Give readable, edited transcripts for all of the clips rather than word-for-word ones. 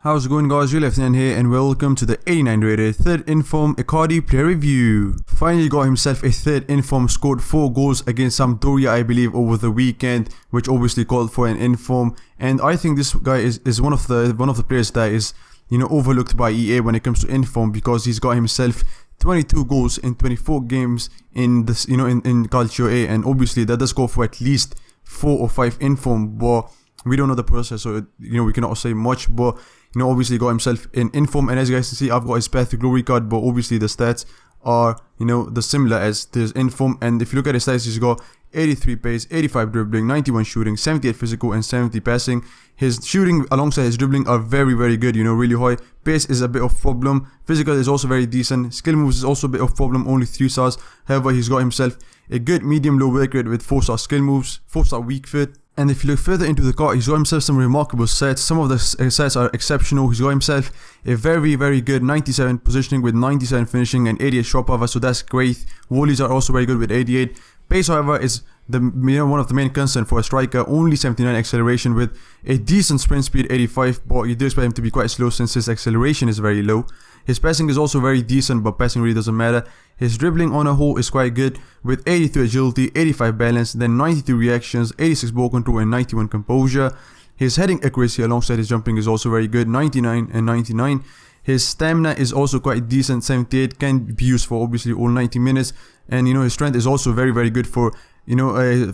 How's it going, guys? Your Lieutenant here, and welcome to the 89 rated third inform Icardi player review. Finally got himself a third inform, scored 4 goals against Sampdoria, I believe, over the weekend, which obviously called for an inform. And I think this guy is one of the players that is, overlooked by EA when it comes to inform, because he's got himself 22 goals in 24 games in this, in Calcio A, and obviously that does go for at least 4 or 5 inform, but we don't know the process, so we cannot say much. But obviously got himself in inform, and as you guys can see, I've got his path to glory card, but obviously the stats are the similar as this inform. And if you look at his stats, he's got 83 pace, 85 dribbling, 91 shooting, 78 physical, and 70 passing. His shooting alongside his dribbling are very good, really high. Pace is a bit of problem. Physical is also very decent. Skill moves is also a bit of problem, only 3 stars. However, he's got himself a good medium low work rate with 4-star skill moves, 4-star weak foot. And if you look further into the card, he's got himself some remarkable sets. Some of the sets are exceptional. He's got himself a very good 97 positioning with 97 finishing and 88 shot power, so that's great. Volleys are also very good with 88. Pace, however, is one of the main concerns for a striker. Only 79 acceleration with a decent sprint speed, 85, but you do expect him to be quite slow since his acceleration is very low. His passing is also very decent, but passing really doesn't matter. His dribbling on a whole is quite good with 82 agility, 85 balance, then 92 reactions, 86 ball control, and 91 composure. His heading accuracy alongside his jumping is also very good, 99 and 99. His stamina is also quite decent, 78, can be used for obviously all 90 minutes. And his strength is also very good for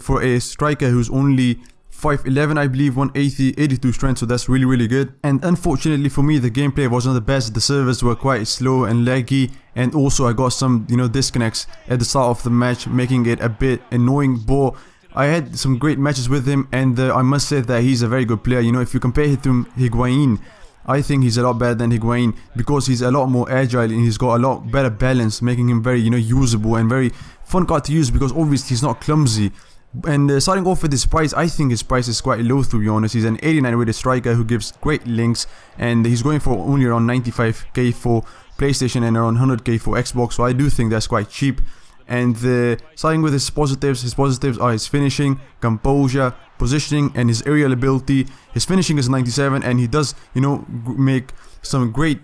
for a striker who's only 5'11", I believe, 180, 82 strength, so that's really good. And unfortunately for me, the gameplay wasn't the best. The servers were quite slow and laggy, and also I got some disconnects at the start of the match, making it a bit annoying. But I had some great matches with him, and I must say that he's a very good player. If you compare him to Higuain, I think he's a lot better than Higuain because he's a lot more agile and he's got a lot better balance, making him very usable and very fun card to use because obviously he's not clumsy. And starting off with his price, I think his price is quite low, to be honest. He's an 89 rated striker who gives great links, and he's going for only around 95k for PlayStation and around 100k for Xbox, so I do think that's quite cheap. And starting with his positives are his finishing, composure, positioning, and his aerial ability. His finishing is 97, and he does make some great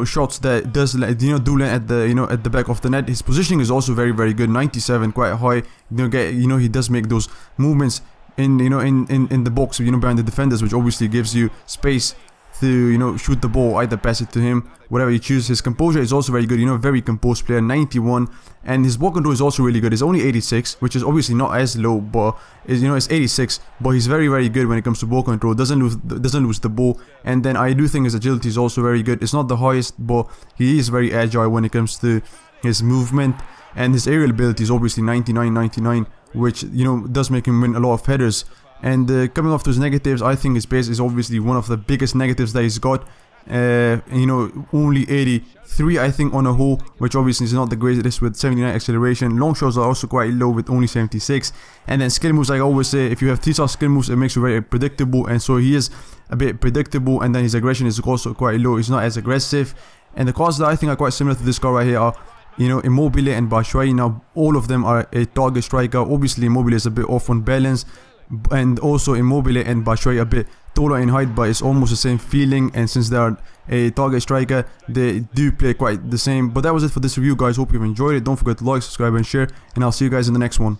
shots that does do land at the at the back of the net. His positioning is also very good, 97, quite high. He does make those movements in in the box, behind the defenders, which obviously gives you space to shoot the ball, either pass it to him, whatever you choose. His composure is also very good, very composed player, 91, and his ball control is also really good. It's only 86, which is obviously not as low, but it's 86, but he's very good when it comes to ball control. Doesn't lose the ball. And then I do think his agility is also very good. It's not the highest, but he is very agile when it comes to his movement, and his aerial ability is obviously 99, which does make him win a lot of headers. And coming off to his negatives, I think his pace is obviously one of the biggest negatives that he's got. Only 83, I think, on a whole, which obviously is not the greatest with 79 acceleration. Long shots are also quite low with only 76. And then skill moves, like I always say, if you have 3-star skill moves, it makes you very predictable, and so he is a bit predictable. And then his aggression is also quite low. He's not as aggressive. And the cards that I think are quite similar to this card right here are Immobile and Batshuayi. Now all of them are a target striker. Obviously Immobile is a bit off on balance, and also Immobile and Batshuayi a bit taller in height, but it's almost the same feeling, and since they are a target striker, they do play quite the same. But that was it for this review, guys. Hope you've enjoyed it. Don't forget to like, subscribe, and share, and I'll see you guys in the next one.